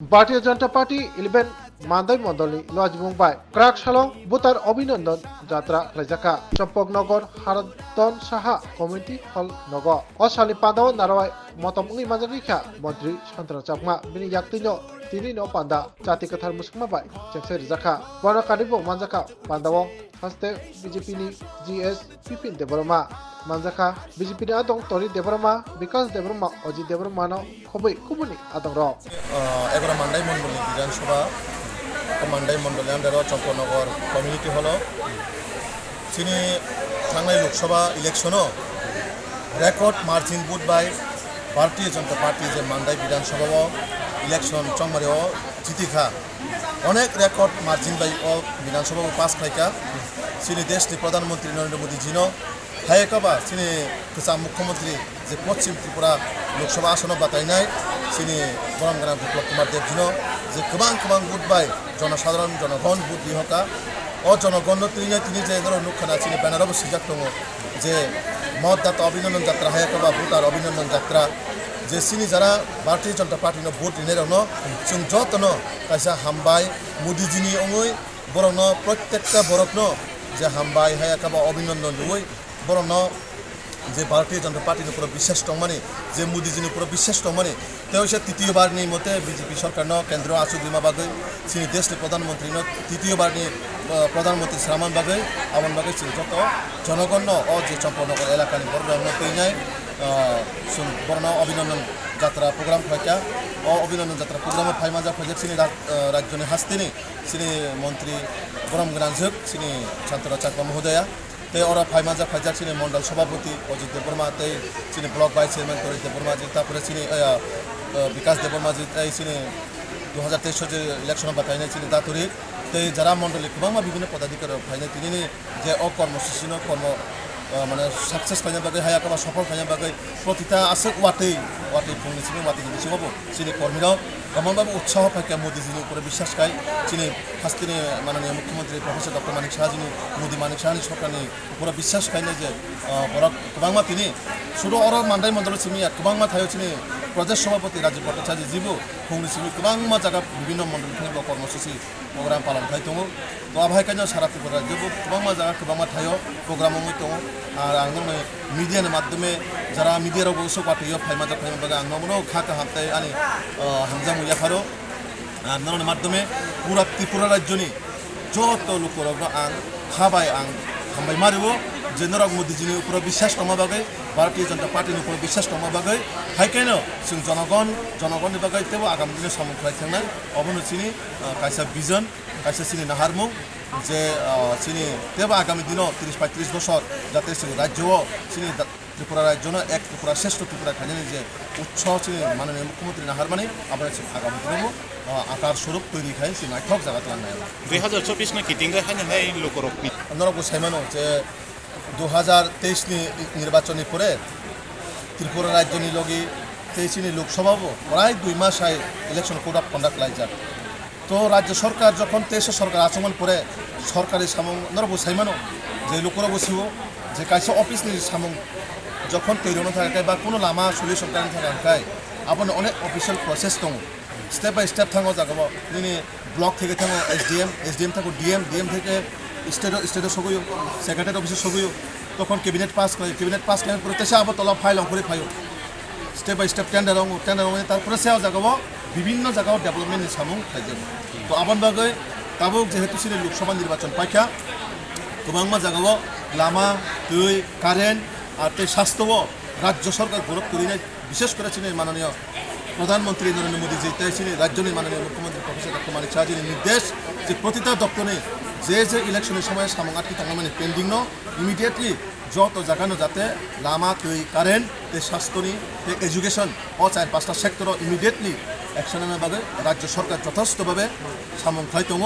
भारतीय जनता पार्टी 11 मानदाय मण्डलनि लजिमुंबाय क्राक सालं बुतार अभिनंदन जात्रा खालायजाखा चम्पकनगर हारतन साहा कमिउनिटि हल नगर असालनि पादाव नाराय मतमनि माजारिखा मन्त्री सन्त्र चाकमा बिनि याक्तिनो तिनि न पान्दा जाति कथार मुसुमाबाय चेक्सर जाखा बना कारिबो मानजाखा पान्दाव हस्ते बीजेपी नि जीएस पिपिन देबरमा मानजाखा बीजेपी नि आदं तरि देबरमा विकास देबरमा अजित देबरमा न खबै कुबुनि आदं र एगारो मानदाय मण्डलनि विधानसभा मानदाय मण्डलनि आन्दाराव चम्पकनगर कमिउनिटि हल चिनि थांनाय लोकसभा इलेक्शनाव रेकर्ड मार्जिन बुथ बाय भारतीय जनता पार्टी जे मानदाय विधानसभाव इलेक्शन चंमारियाव जितिखा अनेक रेकर्ड मार्जिन बाय विधानसभा पास खायका चिनि देशनि प्रधानमंत्री नरेंद्र मोदी जी हायकाबा चिनि गोजाम मुख्यमंत्री जे पश्चिम त्रिपुरा लोकसभा आसनाव बातायनाय चिनि बरमगाना बिप्लब कुमार देवजी जे गोबां बुथ बाय जनसाधारण जनगण बुथ बिहका जनगण तिनि जे नुखाना चिनि बैनाराव सिजाक दङ जे मतदाता अभिनंदन जात्रा हायकाबा भोटार अभिनंदन जात्रा जे चिनि जरा भारतीय जनता पार्टी भोट दिनायरावनो जों जतनो कायसा हामबाय मोदीजीनि अङै बरनो प्रत्येकटा बरकनो जे हामबाय हायकाबा अभिनंदन लुबै बरनो जे भारतीय जनता पार्टी पुरा विश्वास दं माने जे मोदीजीनि पुरा विश्वास दं माने तेवसे तृतीय बारनि मते बीजेपी सरकारनो केन्द्र आसु बिमा बागै चिनि देशनि प्रधानमंत्री तृतीय बारनि प्रधानमंत्री श्रामान बागै आवन बागै चिनि जत जनगण जे चम्पकनगर एलाकानि बरनो फैनाय बरनो अभिनंदन जात्रा प्रोग्राम खायका अभिनंदन जात्रा प्रोग्राम फाइमाजा फैजा चिनि राज्यनि हास्तिनि चिनि मंत्री बरमगाना जोग चिनि सन्त्र चाकमा महोदया ते और फाइमाजा फाइजा चिनि मंडल सभापति अजित देबरमा ते चिनि block vice chairman Tarit Debbarma ji तापरे चिनि विकास देबरमा जी चिनि 2023 जे इलेक्शन बताइनाय चिनि दातुरि ते जरा मंडली गोबां विभिन्न पदाधिकारी फाइनाय तिनि जे कर्मसूचिनो कर्म माने सक्सेस खायना बागै हायाकाबा सफल खायना बागै प्रतिता आसक वाटै फुंनि सिनि वाटै बिसिबाबो चिनि कर्मीराव गोबांबाबो उत्साह फायका मोदीजीनि ऊपर विश्वास खाय चिनि हास्तिनि माननीय मुख्यमंत्री प्रोफेसर डॉक्टर मानिक साहाजीनि मोदी मानिक साहानि सरकारनि ऊपर विश्वास खायना जे बरक गोबांमा तिनि सुदो और मानदाय मण्डल सिमिया गोबांमा थायो चिनि प्रदेश सभापति राजीव भट्टाचार्य जीबो फुंनि सिनि गोबांमा जागा विभिन्न मण्डलफोरनि कर्मसूचि प्रोग्राम पालन खाय दङ तो आबहायकानो सारा त्रिपुरा जेबो गोबांमा जागा गोबांमा थायो प्रोग्रामाव दङ আর आंनो मिडियानि माध्यमे जरा मिडियारावबो सौगाथायो फाइमाजा बागै आंनो खाका हाबताय आनि हामजा मुयाफारो आंनो माध्यमे पुरा त्रिपुरा राज्यनि जत लोकरावनो आं खाबाय आं हामबाय मारिबो जे नरेंद्र मोदीजीनि ऊपर विश्वास दङ बागै भारतीय जनता पार्टीनि ऊपर विश्वास दङ बागै हायखायनो जों जनगणनि बागै तेबो आगामी दिनाव सामखलाय थांनाय अबनो चिनि कायसा विजन कायसा चिनि नाहारमुं जे चिनि तेबो आगामी दिनाव 30-35 बছর जाते जों राज्यआव चिनि त्रिपुरा राज्यनो एक त्रिपुरा श्रेष्ठ त्रिपुरा खायनायनि जे उत्साह चिनि माननीय मुख्यमंत्री नाहारमानि आबाद आगामी दिनाव आकार स्वरूप तैरि खाय चिनि नायथक जागा खालामनाय 2024 नि किटिंगा खायनाय लोकरकनि नरगो साइमानो जे 2023 नि निर्वाचननि परे त्रिपुरा राज्यनि लगी तेइसनि लोकसभाबो प्राय 2 मास इलेक्शन कोड अफ कन्डाक्ट लायजाक तो राज्य सरकार যখন 23 सरकार आचमन परे सरकारी सामं नरबो साइमानो जे लोकरा बसिबो जे कायसा अफिसनि सामं যখন तैरिनो थाखाय बा कोनो लामा सल्युशन खालामनो थाखाय आपन अनेक अफिशियल प्रसेस दङ स्टेप बाय स्टेप थाङो जागबो दिनै ब्लक থেকে थाङो एसडीएम थाको डीएम থেকে स्टेट सगयो सेक्रेटारी अफिस सगयो তখন कैबिनेट पास खालामनो परे तेसा अब तला फाइल अंकुरि फायो स्टेप बाय स्टेप टेंडर तारपरे सेव जागबो विभिन्न जायगायाव डेभलपमेन्टनि सामुं थाइजों तो आबाद बागै दाबो जेहेतु चिनि लोकसभा निर्वाचन पाइखा गोबांमा जायगायाव लामा दै कारेन्ट आरो दै स्वास्थ्यआव राज्य सरकार गौरव करिनाय विशेष करे चिनि माननीय प्रधानमंत्री नरेंद्र मोदी जी चिनि राज्यनि माननीय मुख्यमंत्री प्रोफेसर डॉक्टर मानिक साहाजीनि निर्देश जे प्रतिटा दप्तरनि जे इलेक्शननि समय सामुं आटि थांनाय पेन्डिं न इमिडिएटली যত জায়গানো যাতে লামা दै कारेन्ट दै स्वास्थ्यनि दै एजुकेशन चार 5टा सेक्टर इमिडिएटली एक्शन होनो बागै राज्य सरकार যথেষ্টভাবে सामंथाय दङ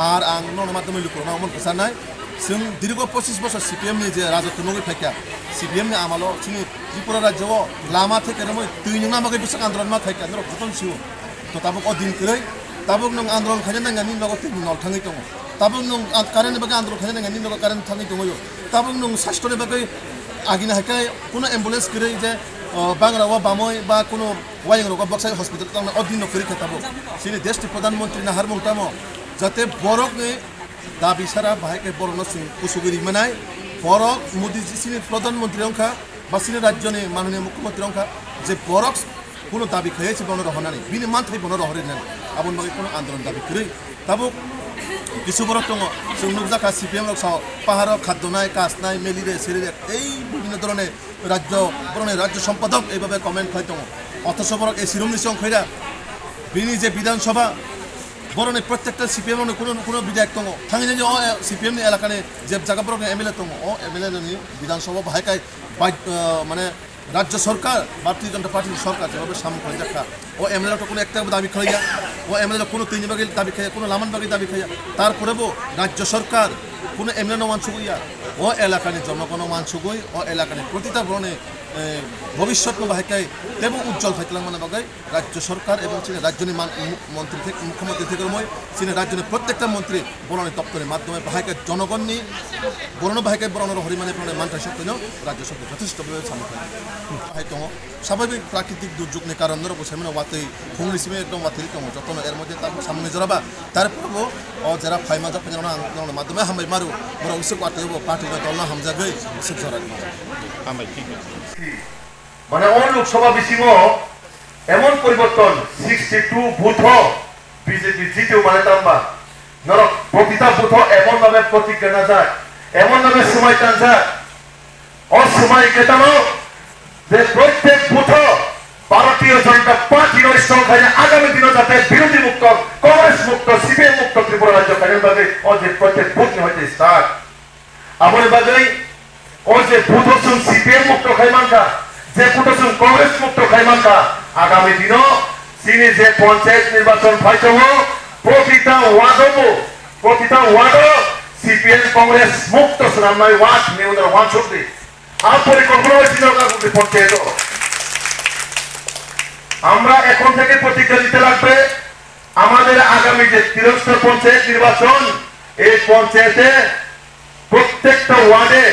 आरो आं न'नि माध्यमे लुकुरना अमन गोसारनाय जों दीर्घ 25 বছর सिपिएमनि जे राजत्व नङै फायखा सिपिएमनि आमाल चिनि त्रिपुरा राज्यआव लामा থেকে नङै दै नङा बागै बिसक आन्दोलन मा फायखा नर भुटन सिउ तो ताबुक अदिन करै ताबुक नों आन्दोलन खायनो नांगानि नगो तिनि नल थाङै दङ ताबुक नों कारेन्ट बागै आन्दोलन खायनो नांगानि नगो कारेन्ट थाङै दङ ताबुक नों स्वास्थ्यनि बागै आगिना हायखाय कोनो एम्बुलेन्स गरै जे বাংলা ও বামই বা কোনো ওয়াইং রোগ বক্সাই হসপিটাল তামনা অধীন করি খেতাবো সিনি দেশটি প্রধানমন্ত্রী নাহার মুংতামো যাতে বরকনে দাবি সারা বাহাইকে বরণ কুসুগিরি মানায় বরক মোদী সিনি প্রধানমন্ত্রী অংখা বা সিনি রাজ্যনি মাননীয় মুখ্যমন্ত্রী অংখা যে বরক কোনো দাবি খেয়েছে বন রহনানি বিনি মানথাই বন রহরে নেন আবন বাকি কোনো আন্দোলন দাবি করি তাবো কিছু বরক দङ जों नुजाखा সিপিএম রক সাও পাহাড় খাদ্য নাই কাজ নাই মেলিরে সেলিরে এই বিভিন্ন ধরনের রাজ্য সম্পাদক এইভাবে কমেন্ট খাই দङ অথচ বরক এই শিরোমণি সং খৈরা বিনি যে বিধানসভা বরণে প্রত্যেকটা সিপিএম কোনো বিধায়ক দङ থাঙি যে সিপিএমনি এলাকানে যে জায়গা বরক এমএলএ দङ এমএলএ नि বিধানসভা বাহাইকাই মানে রাজ্য সরকার ভারতীয় জনতা পার্টির সরকার যেভাবে সামনে করে দেখা ও এমএলএ তো কোনো একটা দাবি খাইয়া ও এমএলএ কোনো তিন বাগের দাবি খাইয়া কোনো লামান বাগের দাবি খাইয়া তারপরেও রাজ্য সরকার কোনো এমএলএ মানসুগইয়া ও এলাকানি জনগণ মানসুগই ও এলাকানি প্রতিটা বরণে ভবিষ্যৎ বাহাইকাই এবং উজ্জ্বল থাকলাম মানে বাগাই রাজ্য সরকার এবং চীনে রাজ্যনি মন্ত্রী থেকে মুখ্যমন্ত্রী থেকে মই চীনের রাজ্যনি প্রত্যেকটা মন্ত্রী বরণের দপ্তরের মাধ্যমে বাহাইকাই জনগণনি বরণ বাহাইকাই বরণের হরিমানে প্রাণে মানটাই সত্য রাজ্য সরকার যথেষ্টভাবে সামনে বাহাই দङ স্বাভাবিক প্রাকৃতিক দুর্যোগনি কারণ বসে মানে ওয়াতেই ফুংলিসিমে একদম ওয়াতেই দङ যতন এর মধ্যে তারপর সামনে জড়াবা তারপরও যারা ফাইমা যাপেন আন্দোলনের মাধ্যমে হামাই মারু বড় উসুক পার্টিও পার্টির দলনা হামজাগৈ উসুক জড়াই হামবাই ঠিক আছে মানে ও লোকসভা বিসিং এমন পরিবর্তন 62 বুথ বিজেপি জিতেও মানে তাম্বা নর প্রতিটা বুথ এমন ভাবে প্রতিজ্ঞা না যায় এমন ভাবে সময় টান যায় অসময় কেটানো যে প্রত্যেক বুথ ভারতীয় জনতা পার্টির সংখ্যায় আগামী দিনে যাতে বিরোধী মুক্ত কংগ্রেস মুক্ত সিপিএম মুক্ত ত্রিপুরা রাজ্য কারণভাবে ও যে প্রত্যেক বুথ হইতে স্টার্ট আমার বাজারে ও যে বুথ হচ্ছেন সিপিএম মুক্ত খাইমানকা যে বুথ হচ্ছেন কংগ্রেস মুক্ত খাইমানকা আগামী দিনও চিনি যে পঞ্চায়েত নির্বাচন ফাইতব প্রতিটা ওয়ার্ড সিপিএম কংগ্রেস মুক্ত সুনামনাই ওয়ার্ড নিউদের ওয়ান শক্তি আর পরিকল্পনা হয়েছিল পঞ্চায়েত আমরা এখন থেকে প্রতিজ্ঞা দিতে লাগবে আমাদের আগামী যে ত্রিস্তর পঞ্চায়েত নির্বাচন এই পঞ্চায়েতে প্রত্যেকটা ওয়ার্ডে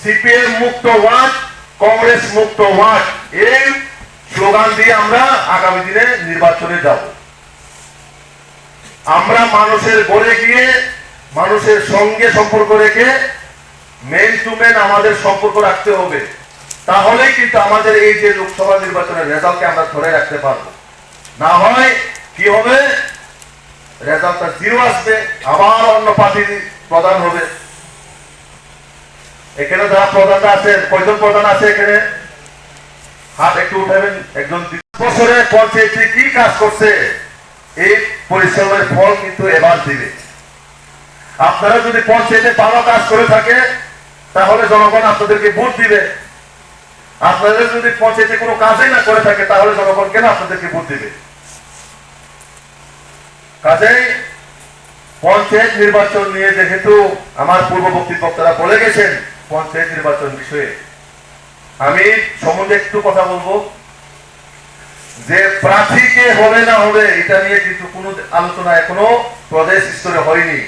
সিপিএম মুক্ত ওয়ার্ড কংগ্রেস মুক্ত ওয়ার্ড এই স্লোগান দিয়ে আমরা আগামী দিনে নির্বাচনে যাব আমরা মানুষের গড়ে গিয়ে মানুষের সঙ্গে সম্পর্ক রেখে মেন টু মেন আমাদের সম্পর্ক রাখতে হবে তাহলেই কিন্তু আমাদের এই যে লোকসভা নির্বাচনের রেজাল্টকে আমরা ধরে রাখতে পারবো না হয় কি হবে রেজাল্টটা জিরো আসবে আবার অন্য পার্টির প্রধান হবে এখানে যারা প্রধানরা আছেন কয়জন প্রধান আছে এখানে হাত একটু উঠাবেন একজন বছরে পঞ্চায়েতে কি কাজ করছে এই পরিশ্রমের ফল কিন্তু এবার দিবে আপনারা যদি পঞ্চায়েতে ভালো কাজ করে থাকে তাহলে জনগণ আপনাদেরকে ভোট দিবে আপনাদের যদি পঞ্চায়েতে কোনো কাজই না করে থাকে তাহলে জনগণ কেন আপনাদেরকে ভোট দিবে কাজেই পঞ্চায়েত নির্বাচন নিয়ে যেহেতু আমার পূর্ববর্তী বক্তারা বলে গেছেন পঞ্চায়েত নির্বাচন বিষয়ে আমি সম্বন্ধে একটু কথা বলবো যে প্রার্থী কে হবে না হবে এটা নিয়ে কিন্তু কোনো আলোচনা এখনো প্রদেশ স্তরে হয়নি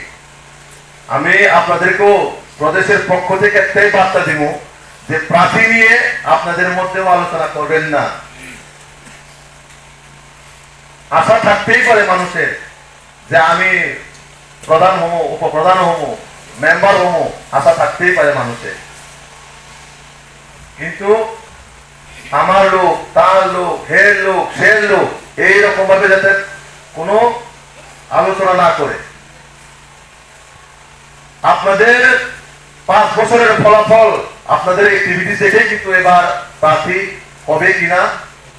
আমি আপনাদেরকেও প্রদেশের পক্ষ থেকে একটাই বার্তা দিব যে প্রার্থী নিয়ে আপনাদের মধ্যেও আলোচনা করবেন না আশা থাকতেই পারে মানুষের যে আমি প্রধান হব উপপ্রধান হব মেম্বার হব আশা থাকতেই পারে মানুষের কিন্তু আমার লোক তার লোক হের লোক সের লোক এইরকম ভাবে যাতে কোনো আলোচনা না করে আপনাদের 5 বছরের ফলাফল আপনাদের অ্যাক্টিভিটি দেখে কিন্তু এবার প্রার্থী হবে কিনা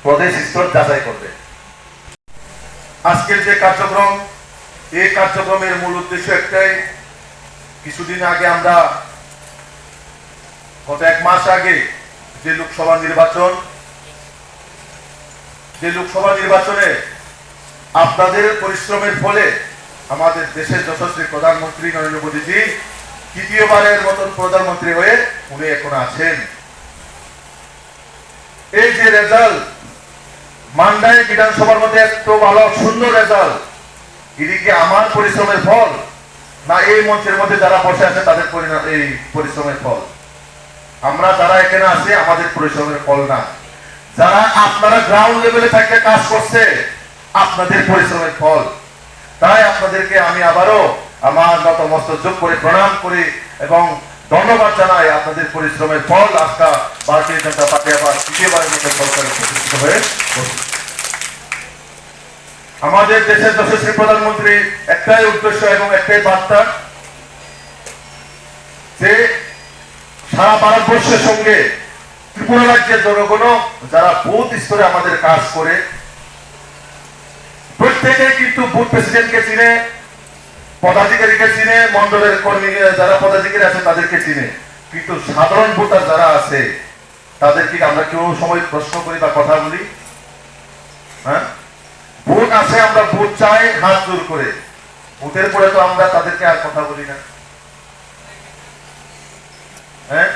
প্রদেশ স্তর যাচাই করবে আজকের যে কার্যক্রম এই কার্যক্রমের মূল উদ্দেশ্য একটাই কিছুদিন আগে আমরা গত 1 মাস আগে যে লোকসভা নির্বাচনে আপনাদের পরিশ্রমের ফলে আমাদের দেশের যশস্বী প্রধানমন্ত্রী নরেন্দ্র মোদীজি তৃতীয়বারের মতন প্রধানমন্ত্রী হয়ে উনি এখন আছেন এই যে রেজাল্ট মান্ডাই বিধানসভার মধ্যে এত ভালো সুন্দর রেজাল্ট এদিকে আমার পরিশ্রমের ফল না এই মঞ্চের মধ্যে যারা বসে আছে তাদের এই পরিশ্রমের ফল আমরা যারা এখানে আছি আমাদের পরিশ্রমের ফল না যারা আপনারা গ্রাউন্ড লেভেলে থেকে কাজ করছে, আপনাদের পরিশ্রমের ফল। তাই আপনাদেরকে আমি আবারও আমার নতমস্তক করে প্রণাম করি এবং ধন্যবাদ জানাই। আপনাদের পরিশ্রমের ফল আজকে ভারতীয় জনতা পার্টি আবার তৃতীয়বারের মতো সরকারে প্রতিষ্ঠিত হয়ে বসেছে। আমাদের দেশের যশস্বী প্রধানমন্ত্রী একটাই উদ্দেশ্য এবং একটাই বার্তা, যে সারা ভারতবর্ষের সঙ্গে ত্রিপুরা রাজ্যের জনগণ যারা বুথ স্তরে আমাদের কাজ করে, প্রত্যেকে কিন্তু বুথ প্রেসিডেন্টকে চিনে, পদাধিকারীকে চিনে, মন্ডলের কর্মী যারা পদাধিকারী আছে তাদেরকে চিনে, কিন্তু সাধারণ ভোটার যারা আছে তাদেরকে আমরা কেউ সময় প্রশ্ন করি বা কথা বলি? হ্যাঁ, ভোট আসে, আমরা ভোট চাই হাত জোর করে, ভোটের পরে তো আমরা তাদেরকে আর কথা বলি না। হ্যাঁ,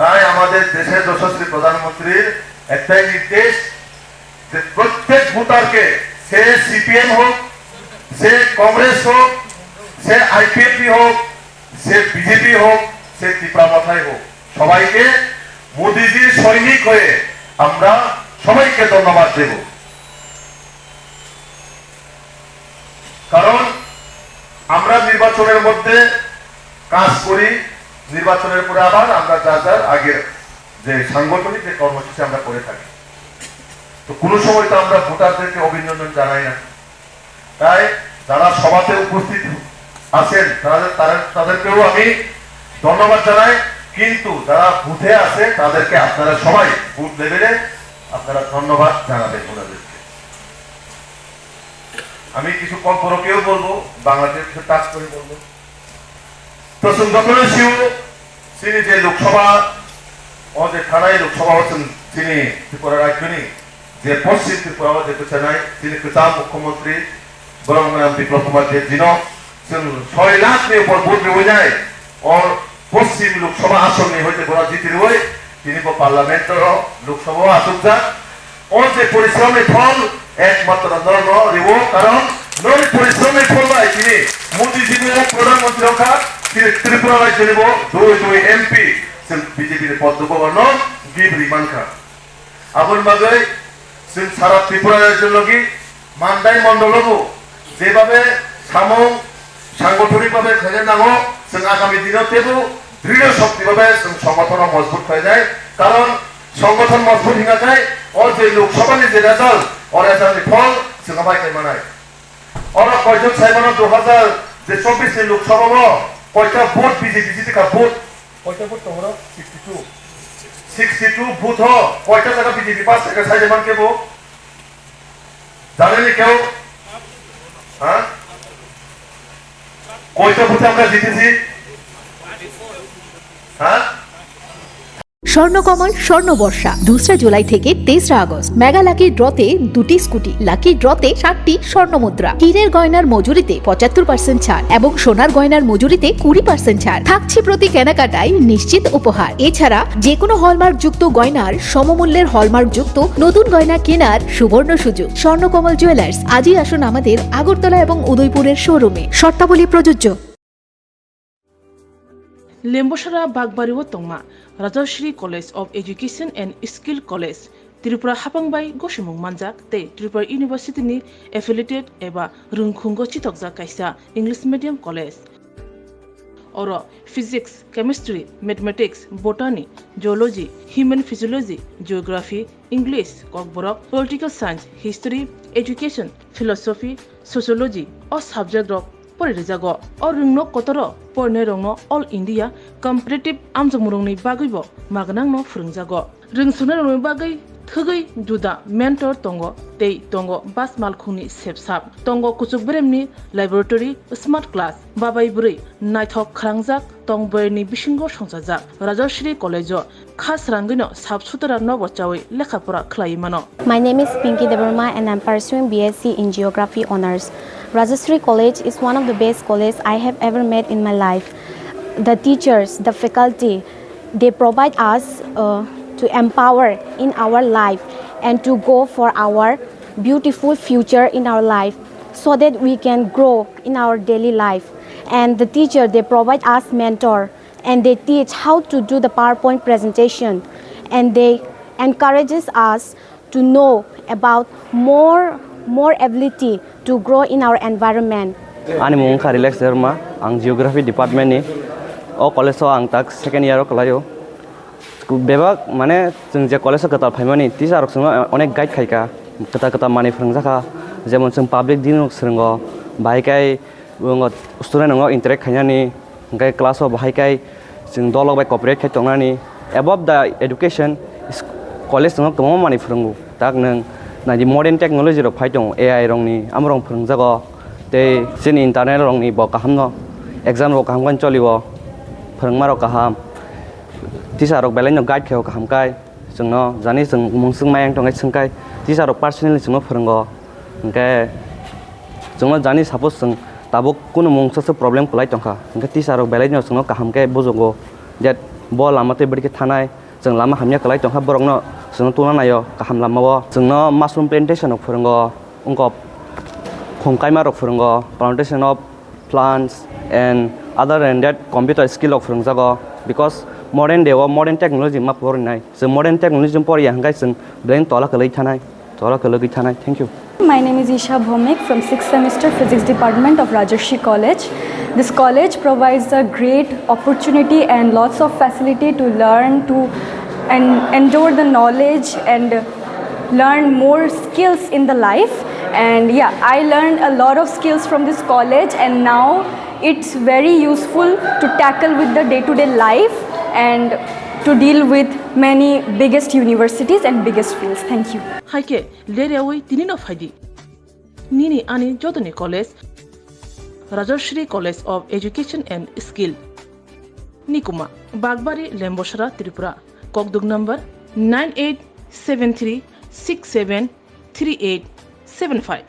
তাই আমাদের দেশের যশস্বী প্রধানমন্ত্রীর একটাই নির্দেশ যে প্রত্যেক ভোটারকে, সে সিপিএম হোক, সে কংগ্রেস হোক, সে আইপিএফপি হোক, সে বিজেপি হোক, সে ত্রিপুরা মাথায় হোক, সবাইকে মোদিজির সৈনিক হয়ে আমরা সবাইকে ধন্যবাদ দেব। কারণ আমরা নির্বাচনের মধ্যে কাজ করি, নির্বাচনের পরে আবার আমরা যার আগের যে সাংগঠনিক যে কর্মসূচি আমরা করে থাকি, তো কোনো সময় তো আমরা ভোটারদেরকে অভিনন্দন জানাই না। তাই যারা সভাতে উপস্থিত আছেন তাদেরকেও আমি ধন্যবাদ জানাই, কিন্তু যারা বুথে আছে তাদেরকে আপনারা সবাই বুথ লেভেলে আপনারা ধন্যবাদ জানাবেন ওনাদেরকে। আমি কিছু পরকেও বলবো, বাংলাদেশকে টাচ করে বলবো। তো সুন্দর শিউ তিনি যে লোকসভা ও যে থানায় লোকসভা হচ্ছেন, তিনি ত্রিপুরা রাজ্যনি যে পশ্চিম ত্রিপুরা দেখেছে নাই, তিনি কিষাণ মুখ্যমন্ত্রী বরং বিপ্লব কুমার দেব দিন 6 লাখ নিয়ে উপর ভোট হয়ে যায় और পশ্চিম লোকসভা আসন নিয়ে হইতে বড় জিতি রই, তিনি পার্লামেন্ট লোকসভা আসন যা ও যে পরিশ্রমের ফল একমাত্র নরেন্দ্র রিব, কারণ নই পরিশ্রমের ফল ভাই তিনি মোদীজি প্রধানমন্ত্রী রক্ষা, তিনি ত্রিপুরা রাজ্য নিব 2 এমপি বিজেপির পদ্ম গভর্নর গিবরি মানখা আবুল মাগাই সারা ত্রিপুরা রাজ্যের লগি মান্দাই মন্ডল যেভাবে সাংগঠনিকভাবে খেলে নাও আগামী দিনেও তেবু দৃঢ় শক্তিভাবে সংগঠন মজবুত হয়ে যায়। কারণ সংগঠন মজবুত হিঙা যায় ও যে লোকসভার যে রেজাল্ট ও রেজাল্টের ফল সবাইকে মানায়। ওরা কয়জন সাইবানো 2024 লোকসভা কয়টা ভোট বিজেপি জিতে ভোট কয়টা ভোট তোমরা 62 ভোট কয়টা জায়গা বিজেপি পাস থেকে সাইজমান কেবো জানেনি কেউ? হ্যাঁ, কয়টা ভোটে আমরা জিতেছি? হ্যাঁ, স্বর্ণকমল স্বর্ণবর্ষা 2 জুলাই থেকে 23 আগস্ট মেগা লাকি ড্রতে 2টি স্কুটি, লাকি ড্রতে 7টি স্বর্ণ মুদ্রা, হীরের গয়নার মজুরিতে 75% ছাড় এবং সোনার গয়নার মজুরিতে 20% ছাড় থাকছে প্রতি কেনাকাটায় নিশ্চিত উপহার। এছাড়া যে কোনো হলমার্ক যুক্ত গয়নার সমমূল্যের হলমার্ক যুক্ত নতুন গয়না কেনার সুবর্ণ সুযোগ। স্বর্ণকমল জুয়েলার্স, আজই আসুন আমাদের আগরতলা এবং উদয়পুরের শোরুমে, শর্তাবলী প্রযোজ্য। लेम्बोसरा बागबारिव तंगमा Rajshree college of education and skill college Tripura हापांबाई गसिमुंग मानजाक ते त्रिपुरा यूनिवर्सिटी नि एफिलिएटेड एबा रुंखुंगो चितकजा कायसा इंग्लिश मीडियम कॉलेज और physics, chemistry, mathematics, botany, geology, human physiology, geography, English, Kokborok, political science, history, education, philosophy, sociology और सब्जेक्ट रक परिजागो और रुंगनो कतरो परने रंगनो ऑल इंडिया कम्पिटिटिव आमजमुरंनि बागैबो मागनांनो फोरोंजागो रोंसुनो रंगनि बागै थगै जुदा मेंटर तंगो तै तंगो बास मालखुनि सेबसाब तंगो कुचुक ब्रेमनि लैबोरेटरी स्मार्ट क्लास बाबाई बुरै नायथक खालांजाक तंबरनि बिसिंगो संजाजाक राजश्री कॉलेजो खास रांगैनो साबसुतरा नबचावै लेखाफोरा खलायमानो। My name is Pinky Devarma and I'm pursuing BSc in Geography Honours. Rajashri College is one of the best colleges I have ever met in my life. The teachers, the faculty, they provide us to empower in our life and to go for our beautiful future in our life so that we can grow in our daily life. And the teacher, they provide us mentor and they teach how to do the PowerPoint presentation and they encourages us to know about more ability to grow in our environment. Ani mung ka relax derma ang geography department ni o college ang tak second year kalayo bebak mane jeng je college ka ta phaimani teacher rok sung onek guide khaika kata mani phrangjakha jemon jeng public din rok srungo bai kai student ngo interact khainani gai class of bai kai jeng dolok bai cooperate khai tongnani above the education college ngo tomo mani phrangu tak nang na di modern technology rok phai tong AI rong ni amrong phrangjago te sin internet rong ni bo kaham no exam rok kaham kan cholibo phrangma rok kaham teacher rok belai no guide kheo kaham kai jengno jani jeng mungsung mayang tongai sungkai teacher rok personally jengno phrango engke jengno jani suppose jeng tabuk kuno mungsa problem kulai tongkha engke teacher rok belai no jengno kaham kai bojogo that bo lamate bidike thanai jeng lama hamya kulai tongkha borok no jengno tuna nayo kaham lama bo jengno mushroom plantation rok phrango ongko khongkaima rok phrango plantation of plants and other than that computer skill rok phrangjago because modern day or modern technology ma porinai so modern technology por yang guys brain tola kalai thanai thank you. My name is Isha Bhomik from 6th semester physics department of Rajarshi College. This college provides a great opportunity and lots of facility to learn to and endure the knowledge and learn more skills in the life. And yeah, I learned a lot of skills from this college and now it's very useful to tackle with the day-to-day life and to deal with many biggest universities and biggest fields. Thank you. Haike lerewi tinino faidi. Nini ani Jodani College, Rajarshri College of Education and Skill. Nikuma, Bagbari Lemboshara, Tripura. Kokdug number 9873673875.